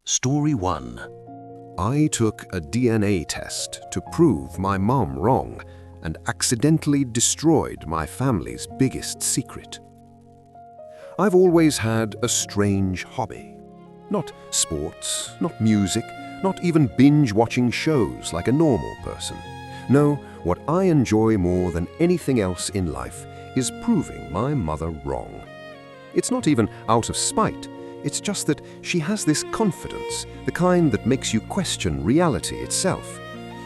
Story 1. I took a DNA test to prove my mom wrong and accidentally destroyed my family's biggest secret. I've always had a strange hobby. Not sports, not music, not even binge-watching shows like a normal person. No, what I enjoy more than anything else in life is proving my mother wrong. It's not even out of spite. It's just that she has this confidence, the kind that makes you question reality itself.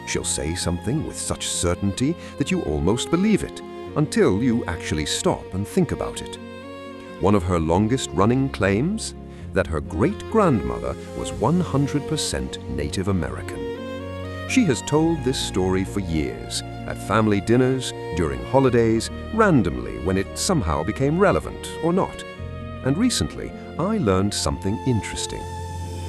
She'll say something with such certainty that you almost believe it, until you actually stop and think about it. One of her longest-running claims? That her great-grandmother was 100% Native American. She has told this story for years, at family dinners, during holidays, randomly when it somehow became relevant or not. And recently, I learned something interesting.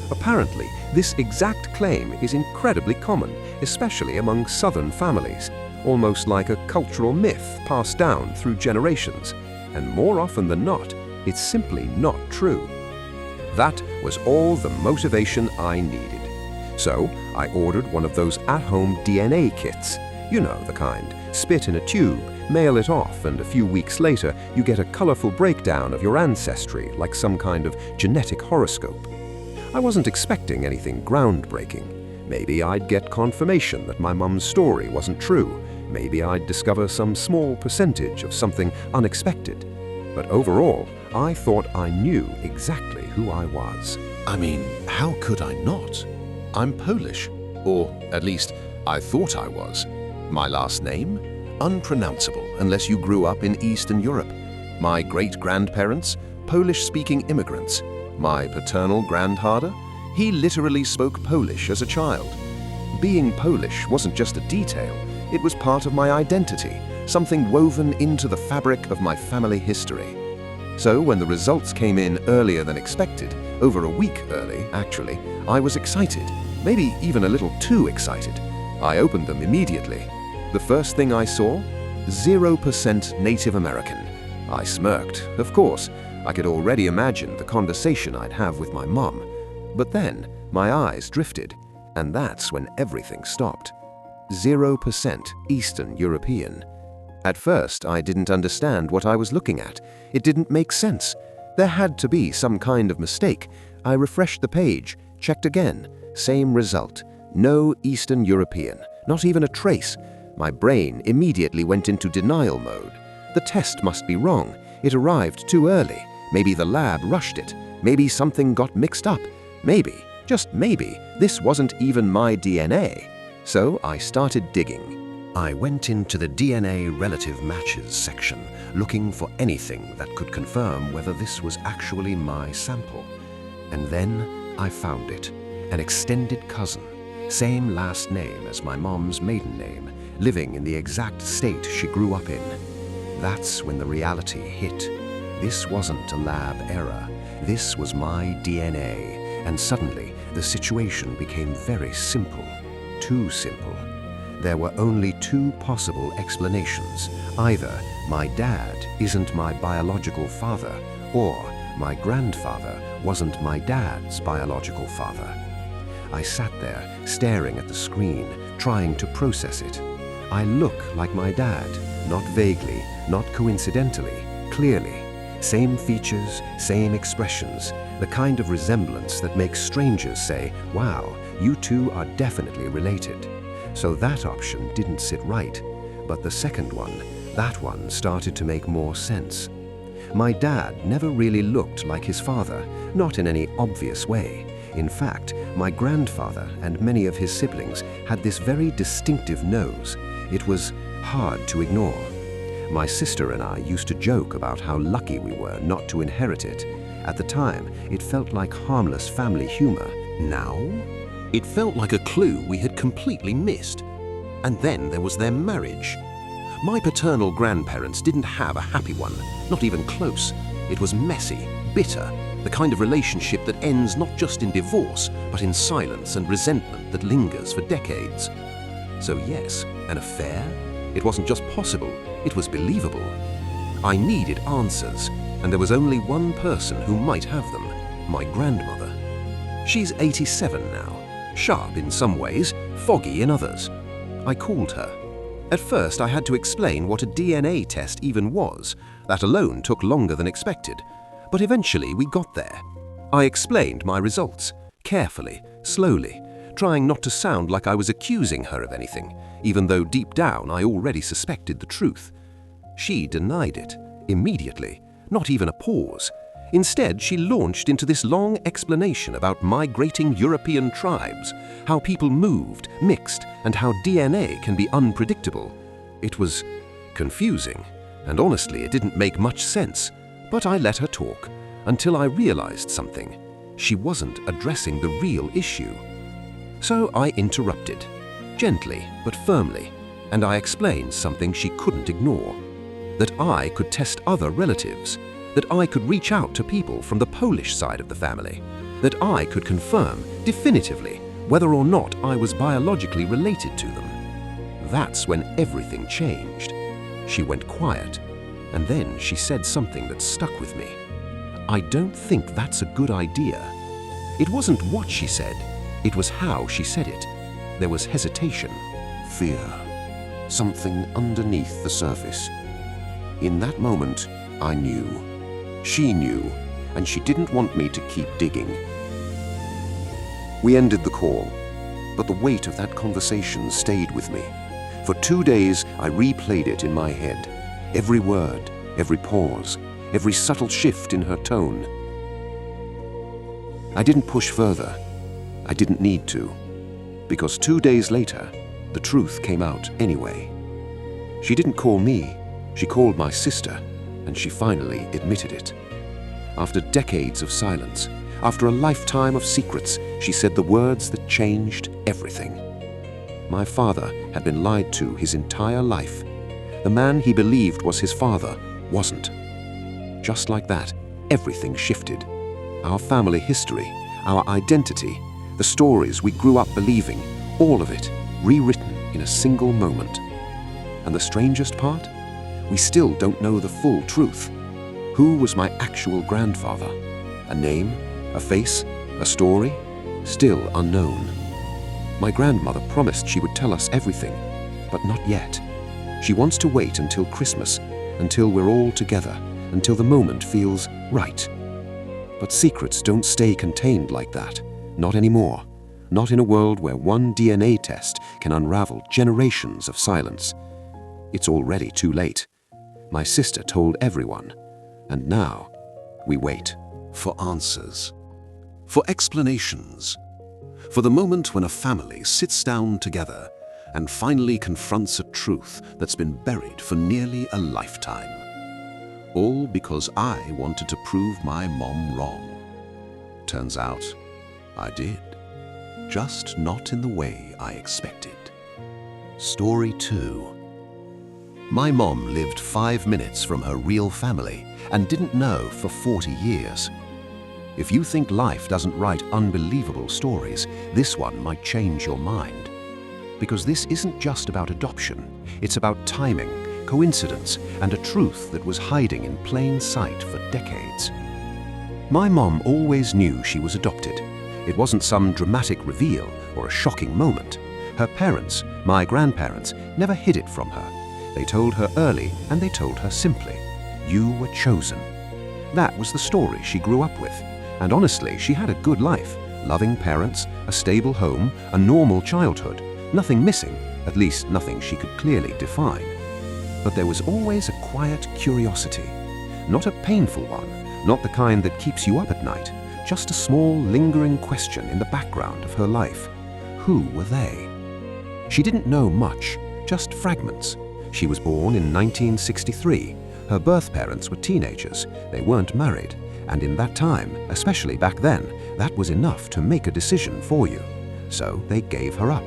Apparently, this exact claim is incredibly common, especially among Southern families, almost like a cultural myth passed down through generations, and more often than not, it's simply not true. That was all the motivation I needed. So, I ordered one of those at-home DNA kits. You know the kind. Spit in a tube, mail it off, and a few weeks later, you get a colorful breakdown of your ancestry, like some kind of genetic horoscope. I wasn't expecting anything groundbreaking. Maybe I'd get confirmation that my mum's story wasn't true. Maybe I'd discover some small percentage of something unexpected. But overall, I thought I knew exactly who I was. I mean, how could I not? I'm Polish, or at least I thought I was. My last name? Unpronounceable unless you grew up in Eastern Europe. My great-grandparents? Polish-speaking immigrants. My paternal grandfather? He literally spoke Polish as a child. Being Polish wasn't just a detail, it was part of my identity, something woven into the fabric of my family history. So when the results came in earlier than expected, over a week early, actually, I was excited, maybe even a little too excited. I opened them immediately. The first thing I saw? 0% Native American. I smirked, of course. I could already imagine the conversation I'd have with my mom. But then, my eyes drifted, and that's when everything stopped. 0% Eastern European. At first, I didn't understand what I was looking at. It didn't make sense. There had to be some kind of mistake. I refreshed the page, checked again. Same result. No Eastern European, not even a trace. My brain immediately went into denial mode. The test must be wrong. It arrived too early. Maybe the lab rushed it. Maybe something got mixed up. Maybe, just maybe, this wasn't even my DNA. So I started digging. I went into the DNA relative matches section, looking for anything that could confirm whether this was actually my sample. And then I found it. An extended cousin, same last name as my mom's maiden name, living in the exact state she grew up in. That's when the reality hit. This wasn't a lab error. This was my DNA. And suddenly, the situation became very simple. Too simple. There were only two possible explanations. Either my dad isn't my biological father, or my grandfather wasn't my dad's biological father. I sat there, staring at the screen, trying to process it. I look like my dad, not vaguely, not coincidentally, clearly. Same features, same expressions, the kind of resemblance that makes strangers say, "Wow, you two are definitely related." So that option didn't sit right. But the second one, that one started to make more sense. My dad never really looked like his father, not in any obvious way. In fact, my grandfather and many of his siblings had this very distinctive nose. It was hard to ignore. My sister and I used to joke about how lucky we were not to inherit it. At the time, it felt like harmless family humor. Now, it felt like a clue we had completely missed. And then there was their marriage. My paternal grandparents didn't have a happy one, not even close. It was messy, bitter, the kind of relationship that ends not just in divorce, but in silence and resentment that lingers for decades. So yes, an affair? It wasn't just possible, it was believable. I needed answers, and there was only one person who might have them, my grandmother. She's 87 now, sharp in some ways, foggy in others. I called her. At first, I had to explain what a DNA test even was. That alone took longer than expected. But eventually, we got there. I explained my results, carefully, slowly, trying not to sound like I was accusing her of anything, even though deep down I already suspected the truth. She denied it, immediately, not even a pause. Instead, she launched into this long explanation about migrating European tribes, how people moved, mixed, and how DNA can be unpredictable. It was confusing, and honestly, it didn't make much sense. But I let her talk, until I realized something. She wasn't addressing the real issue. So I interrupted, gently but firmly, and I explained something she couldn't ignore. That I could test other relatives, that I could reach out to people from the Polish side of the family, that I could confirm definitively whether or not I was biologically related to them. That's when everything changed. She went quiet, and then she said something that stuck with me. I don't think that's a good idea. It wasn't what she said, it was how she said it. There was hesitation, fear, something underneath the surface. In that moment, I knew. She knew, and she didn't want me to keep digging. We ended the call, but the weight of that conversation stayed with me. For 2 days, I replayed it in my head. Every word, every pause, every subtle shift in her tone. I didn't push further. I didn't need to, because 2 days later, the truth came out anyway. She didn't call me, she called my sister, and she finally admitted it. After decades of silence, after a lifetime of secrets, she said the words that changed everything. My father had been lied to his entire life. The man he believed was his father wasn't. Just like that, everything shifted. Our family history, our identity, the stories we grew up believing, all of it rewritten in a single moment. And the strangest part? We still don't know the full truth. Who was my actual grandfather? A name? A face? A story? Still unknown. My grandmother promised she would tell us everything, but not yet. She wants to wait until Christmas, until we're all together, until the moment feels right. But secrets don't stay contained like that. Not anymore. Not in a world where one DNA test can unravel generations of silence. It's already too late. My sister told everyone, and now we wait. For answers. For explanations. For the moment when a family sits down together and finally confronts a truth that's been buried for nearly a lifetime. All because I wanted to prove my mom wrong. Turns out, I did. Just not in the way I expected. Story 2. My mom lived 5 minutes from her real family and didn't know for 40 years. If you think life doesn't write unbelievable stories, this one might change your mind. Because this isn't just about adoption, it's about timing, coincidence, and a truth that was hiding in plain sight for decades. My mom always knew she was adopted. It wasn't some dramatic reveal or a shocking moment. Her parents, my grandparents, never hid it from her. They told her early, and they told her simply, "You were chosen." That was the story she grew up with. And honestly, she had a good life. Loving parents, a stable home, a normal childhood. Nothing missing, at least nothing she could clearly define. But there was always a quiet curiosity. Not a painful one, not the kind that keeps you up at night. Just a small, lingering question in the background of her life. Who were they? She didn't know much, just fragments. She was born in 1963. Her birth parents were teenagers. They weren't married. And in that time, especially back then, that was enough to make a decision for you. So they gave her up.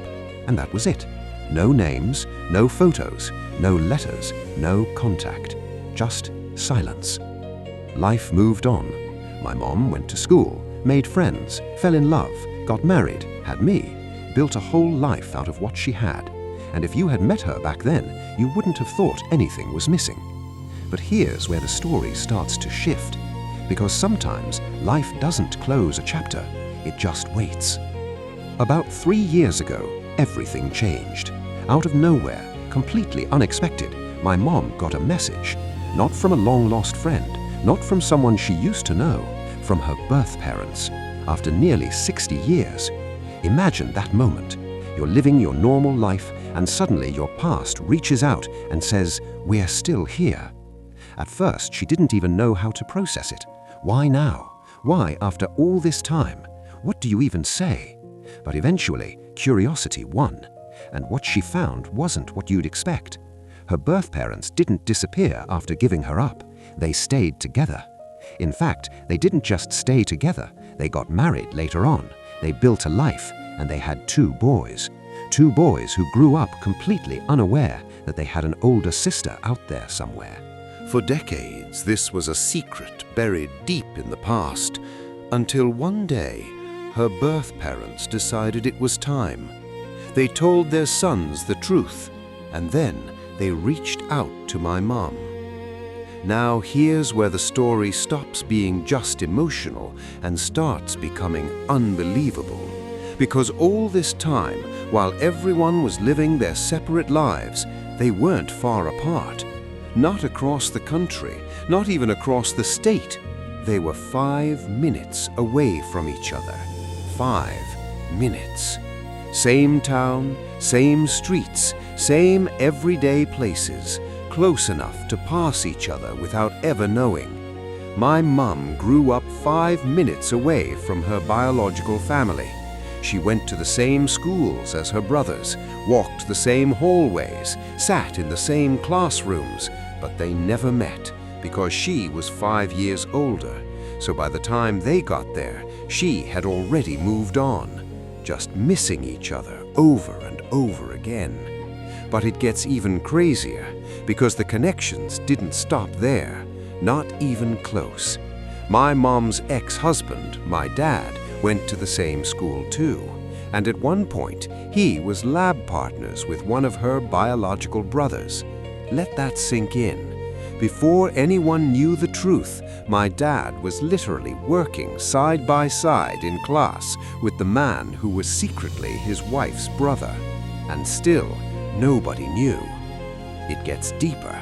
And that was it. No names, no photos, no letters, no contact. Just silence. Life moved on. My mom went to school, made friends, fell in love, got married, had me, built a whole life out of what she had. And if you had met her back then, you wouldn't have thought anything was missing. But here's where the story starts to shift. Because sometimes life doesn't close a chapter, it just waits. About 3 years ago, everything changed. Out of nowhere, completely unexpected, my mom got a message. Not from a long-lost friend, not from someone she used to know, from her birth parents. After nearly 60 years. Imagine that moment. You're living your normal life, and suddenly your past reaches out and says, "We're still here." At first, she didn't even know how to process it. Why now? Why, after all this time? What do you even say? But eventually, curiosity won. And what she found wasn't what you'd expect. Her birth parents didn't disappear after giving her up. They stayed together. In fact, they didn't just stay together. They got married later on. They built a life, and they had 2 boys. 2 boys who grew up completely unaware that they had an older sister out there somewhere. For decades, this was a secret buried deep in the past, until one day, her birth parents decided it was time. They told their sons the truth, and then they reached out to my mom. Now here's where the story stops being just emotional and starts becoming unbelievable. Because all this time, while everyone was living their separate lives, they weren't far apart. Not across the country, not even across the state. They were 5 minutes away from each other. 5 minutes. Same town, same streets, same everyday places, close enough to pass each other without ever knowing. My mum grew up 5 minutes away from her biological family. She went to the same schools as her brothers, walked the same hallways, sat in the same classrooms, but they never met because she was 5 years older. So by the time they got there, she had already moved on, just missing each other over and over again. But it gets even crazier because the connections didn't stop there, not even close. My mom's ex-husband, my dad, went to the same school too, and at one point he was lab partners with one of her biological brothers. Let that sink in. Before anyone knew the truth, my dad was literally working side by side in class with the man who was secretly his wife's brother. And still, nobody knew. It gets deeper.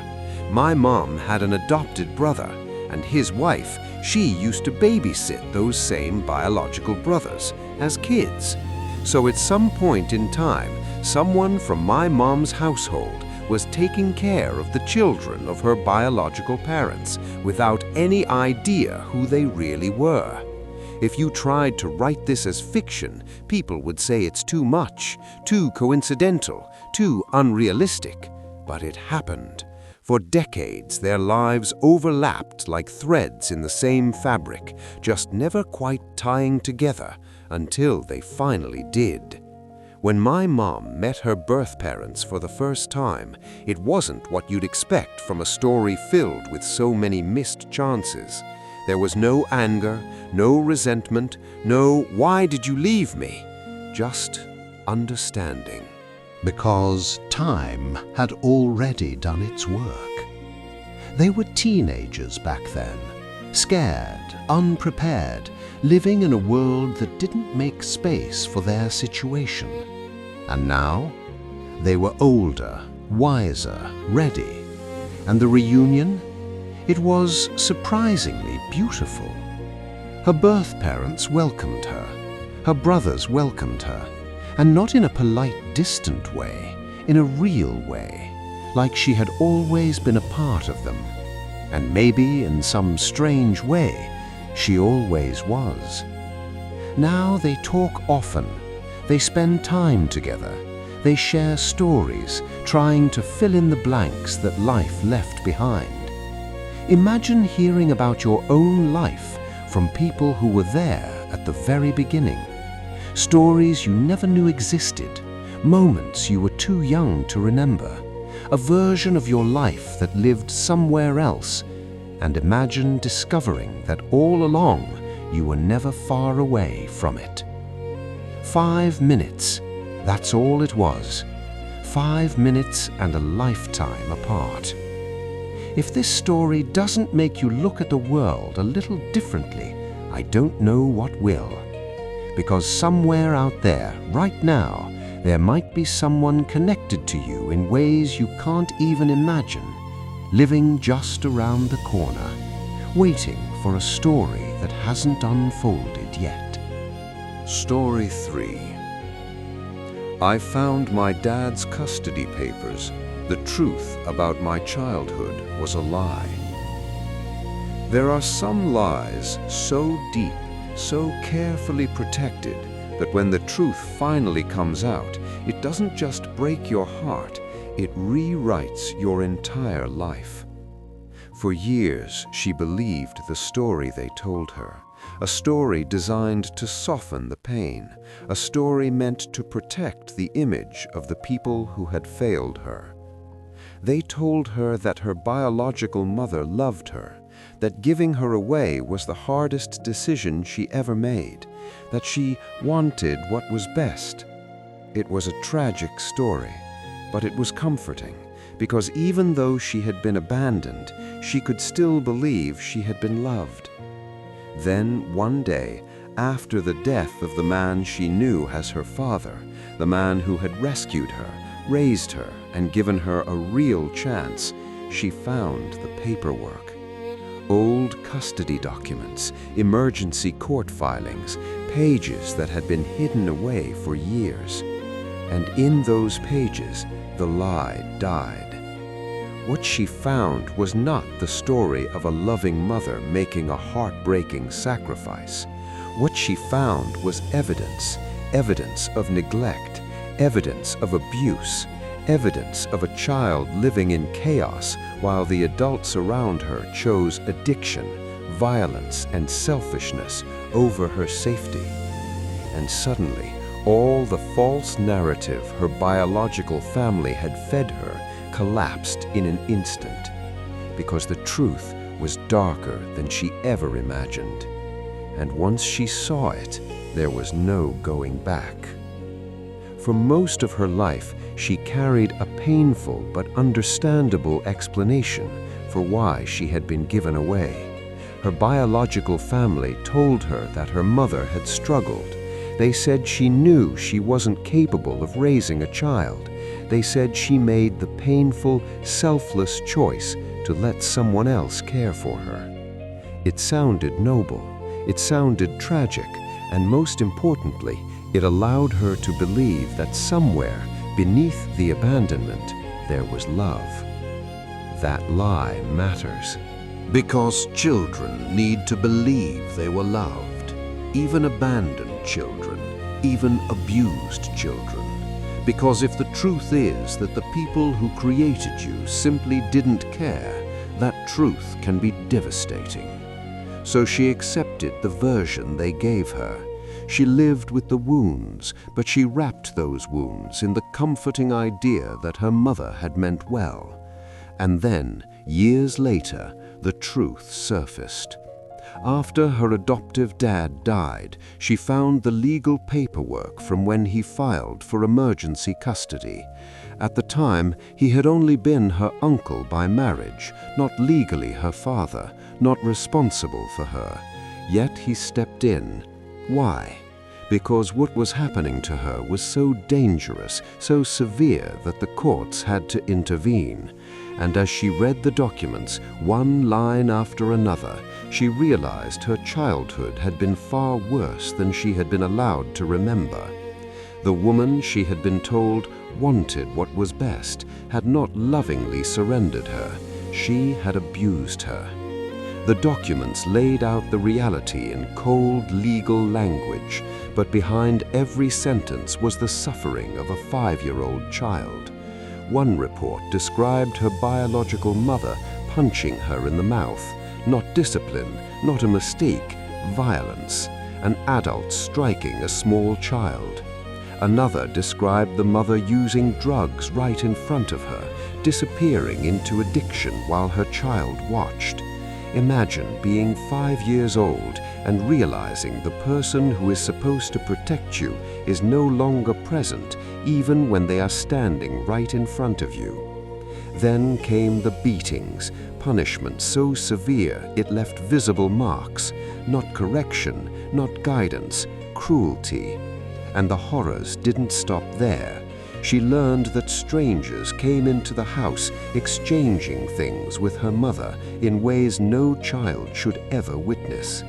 My mom had an adopted brother, and his wife, she used to babysit those same biological brothers as kids. So at some point in time, someone from my mom's household was taking care of the children of her biological parents without any idea who they really were. If you tried to write this as fiction, people would say it's too much, too coincidental, too unrealistic. But it happened. For decades, their lives overlapped like threads in the same fabric, just never quite tying together until they finally did. When my mom met her birth parents for the first time, it wasn't what you'd expect from a story filled with so many missed chances. There was no anger, no resentment, no "why did you leave me?" Just understanding. Because time had already done its work. They were teenagers back then, scared, unprepared, living in a world that didn't make space for their situation. And now, they were older, wiser, ready. And the reunion? It was surprisingly beautiful. Her birth parents welcomed her. Her brothers welcomed her. And not in a polite, distant way, in a real way, like she had always been a part of them. And maybe in some strange way, she always was. Now they talk often. They spend time together. They share stories, trying to fill in the blanks that life left behind. Imagine hearing about your own life from people who were there at the very beginning. Stories you never knew existed, moments you were too young to remember, a version of your life that lived somewhere else, and imagine discovering that all along you were never far away from it. 5 minutes, that's all it was. 5 minutes and a lifetime apart. If this story doesn't make you look at the world a little differently, I don't know what will. because somewhere out there, right now, there might be someone connected to you in ways you can't even imagine, living just around the corner, waiting for a story that hasn't unfolded yet. Story 3. I found my dad's custody papers. The truth about my childhood was a lie. There are some lies so deep, so carefully protected, that when the truth finally comes out, it doesn't just break your heart, it rewrites your entire life. For years, she believed the story they told her, a story designed to soften the pain, a story meant to protect the image of the people who had failed her. They told her that her biological mother loved her, that giving her away was the hardest decision she ever made, that she wanted what was best. It was a tragic story, but it was comforting, because even though she had been abandoned, she could still believe she had been loved. Then, one day, after the death of the man she knew as her father, the man who had rescued her, raised her, and given her a real chance, she found the paperwork. Old custody documents, emergency court filings, pages that had been hidden away for years. And in those pages, the lie died. What she found was not the story of a loving mother making a heartbreaking sacrifice. What she found was evidence of neglect, evidence of abuse, evidence of a child living in chaos while the adults around her chose addiction, violence, and selfishness over her safety. And suddenly, all the false narrative her biological family had fed her collapsed in an instant, because the truth was darker than she ever imagined. And once she saw it, there was no going back. For most of her life, she carried a painful but understandable explanation for why she had been given away. Her biological family told her that her mother had struggled. They said she knew she wasn't capable of raising a child. They said she made the painful, selfless choice to let someone else care for her. It sounded noble, it sounded tragic, and most importantly, it allowed her to believe that somewhere beneath the abandonment there was love. That lie matters. Because children need to believe they were loved, even abandoned children, even abused children. Because if the truth is that the people who created you simply didn't care, that truth can be devastating. So she accepted the version they gave her. She lived with the wounds, but she wrapped those wounds in the comforting idea that her mother had meant well. And then, years later, the truth surfaced. After her adoptive dad died, she found the legal paperwork from when he filed for emergency custody. At the time, he had only been her uncle by marriage, not legally her father, not responsible for her. Yet he stepped in. Why? Because what was happening to her was so dangerous, so severe that the courts had to intervene. And as she read the documents, one line after another, she realized her childhood had been far worse than she had been allowed to remember. The woman she had been told wanted what was best had not lovingly surrendered her. She had abused her. The documents laid out the reality in cold legal language, but behind every sentence was the suffering of a 5-year-old child. One report described her biological mother punching her in the mouth. Not discipline, not a mistake, violence. An adult striking a small child. Another described the mother using drugs right in front of her, disappearing into addiction while her child watched. Imagine being 5 years old and realizing the person who is supposed to protect you is no longer present, even when they are standing right in front of you. Then came the beatings, punishment so severe it left visible marks, not correction, not guidance, cruelty. And the horrors didn't stop there. She learned that strangers came into the house exchanging things with her mother in ways no child should ever witness.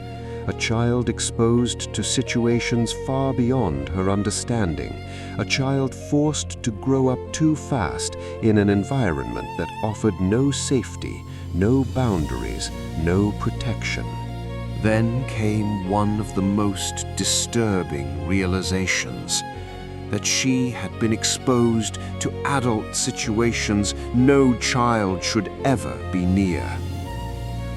A child exposed to situations far beyond her understanding. A child forced to grow up too fast in an environment that offered no safety, no boundaries, no protection. Then came one of the most disturbing realizations, that she had been exposed to adult situations no child should ever be near.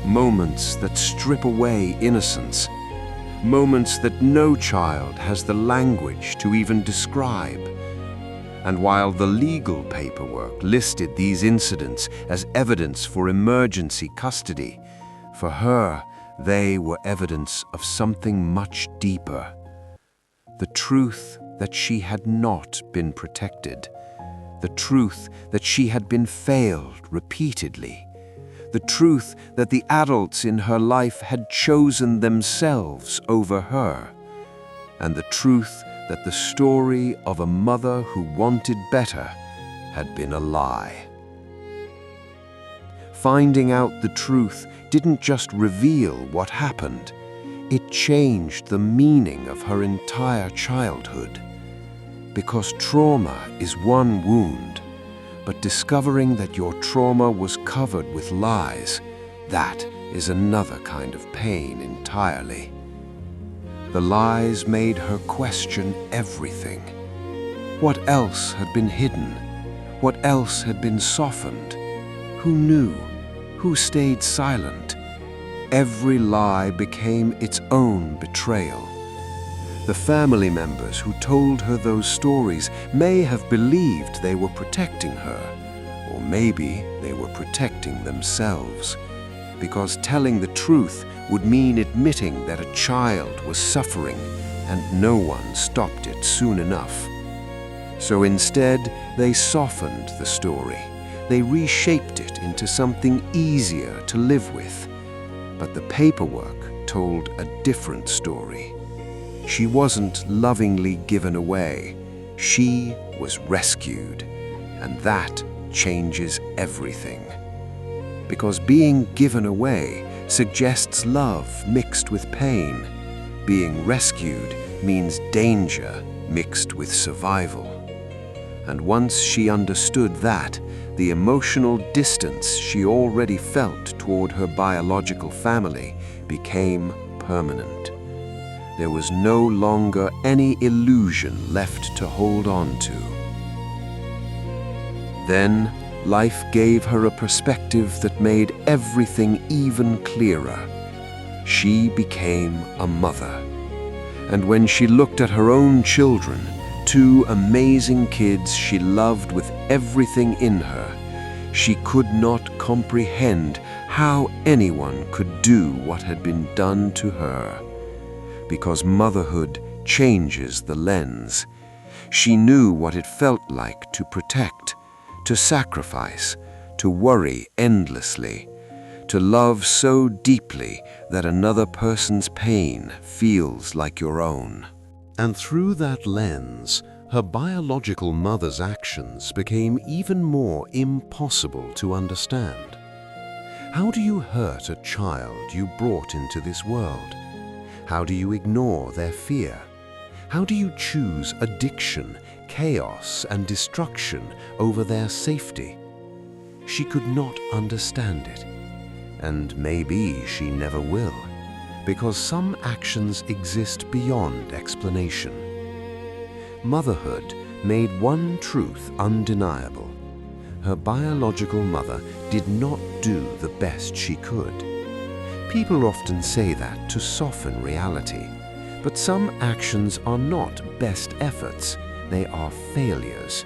Moments that strip away innocence. Moments that no child has the language to even describe. And while the legal paperwork listed these incidents as evidence for emergency custody, for her, they were evidence of something much deeper. The truth that she had not been protected. The truth that she had been failed repeatedly. The truth that the adults in her life had chosen themselves over her. And the truth that the story of a mother who wanted better had been a lie. Finding out the truth didn't just reveal what happened, it changed the meaning of her entire childhood. Because trauma is one wound, but discovering that your trauma was covered with lies, that is another kind of pain entirely. The lies made her question everything. What else had been hidden? What else had been softened? Who knew? Who stayed silent? Every lie became its own betrayal. The family members who told her those stories may have believed they were protecting her, or maybe they were protecting themselves, because telling the truth would mean admitting that a child was suffering and no one stopped it soon enough. So instead, they softened the story. They reshaped it into something easier to live with. But the paperwork told a different story. She wasn't lovingly given away. She was rescued. And that changes everything. Because being given away suggests love mixed with pain. Being rescued means danger mixed with survival. And once she understood that, the emotional distance she already felt toward her biological family became permanent. There was no longer any illusion left to hold on to. Then, life gave her a perspective that made everything even clearer. She became a mother. And when she looked at her own children, two amazing kids she loved with everything in her, she could not comprehend how anyone could do what had been done to her. Because motherhood changes the lens. She knew what it felt like to protect, to sacrifice, to worry endlessly, to love so deeply that another person's pain feels like your own. And through that lens, her biological mother's actions became even more impossible to understand. How do you hurt a child you brought into this world? How do you ignore their fear? How do you choose addiction, chaos, and destruction over their safety? She could not understand it. And maybe she never will, because some actions exist beyond explanation. Motherhood made one truth undeniable. Her biological mother did not do the best she could. People often say that to soften reality, but some actions are not best efforts, they are failures.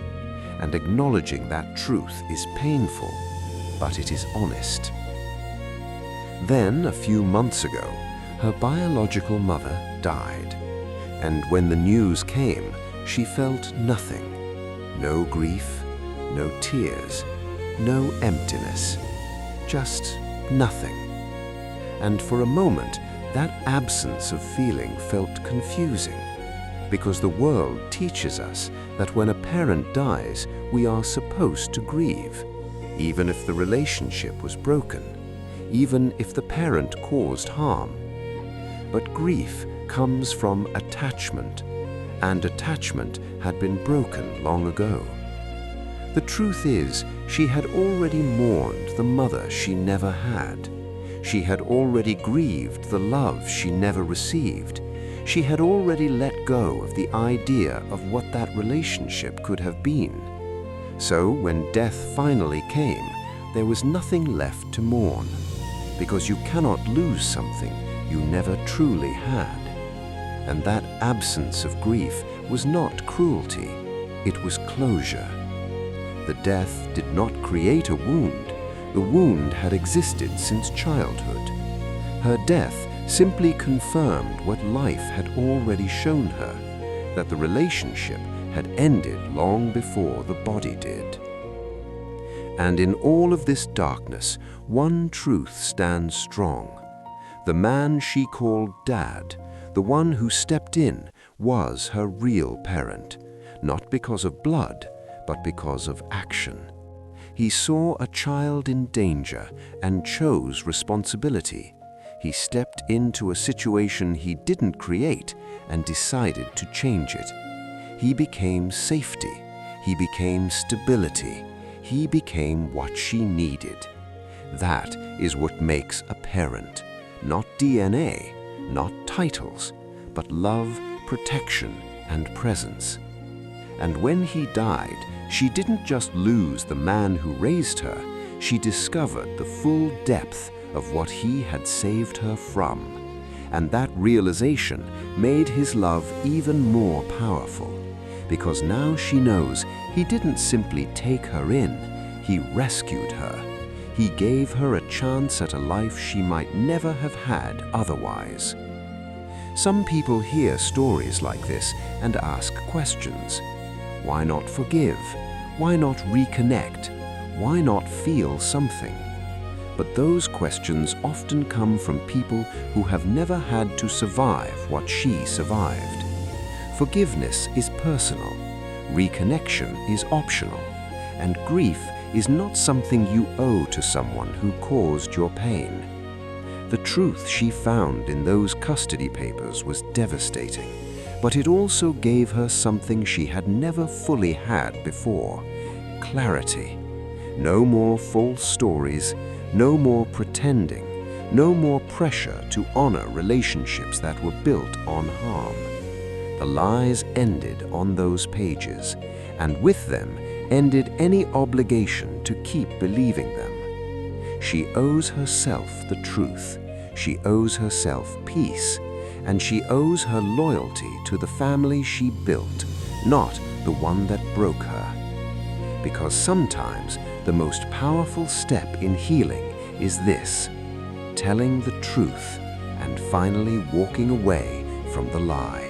And acknowledging that truth is painful, but it is honest. Then, a few months ago, her biological mother died. And when the news came, she felt nothing. No grief, no tears, no emptiness. Just nothing. And for a moment, that absence of feeling felt confusing. because the world teaches us that when a parent dies, we are supposed to grieve, even if the relationship was broken, even if the parent caused harm. But grief comes from attachment, and attachment had been broken long ago. The truth is, she had already mourned the mother she never had. She had already grieved the love she never received. She had already let go of the idea of what that relationship could have been. So when death finally came, there was nothing left to mourn, because you cannot lose something you never truly had. And that absence of grief was not cruelty, it was closure. The death did not create a wound. The wound had existed since childhood. Her death simply confirmed what life had already shown her, that the relationship had ended long before the body did. And in all of this darkness, one truth stands strong. The man she called Dad, the one who stepped in, was her real parent, not because of blood, but because of action. He saw a child in danger and chose responsibility. He stepped into a situation he didn't create and decided to change it. He became safety. He became stability. He became what she needed. That is what makes a parent. Not DNA, not titles, but love, protection, and presence. And when he died, she didn't just lose the man who raised her, she discovered the full depth of what he had saved her from. And that realization made his love even more powerful, because now she knows he didn't simply take her in, he rescued her. He gave her a chance at a life she might never have had otherwise. Some people hear stories like this and ask questions. Why not forgive? Why not reconnect? Why not feel something? But those questions often come from people who have never had to survive what she survived. Forgiveness is personal, reconnection is optional, and grief is not something you owe to someone who caused your pain. The truth she found in those custody papers was devastating, but it also gave her something she had never fully had before: clarity. No more false stories, no more pretending, no more pressure to honor relationships that were built on harm. The lies ended on those pages, and with them ended any obligation to keep believing them. She owes herself the truth, she owes herself peace, and she owes her loyalty to the family she built, not the one that broke her. Because sometimes the most powerful step in healing is this: telling the truth and finally walking away from the lie.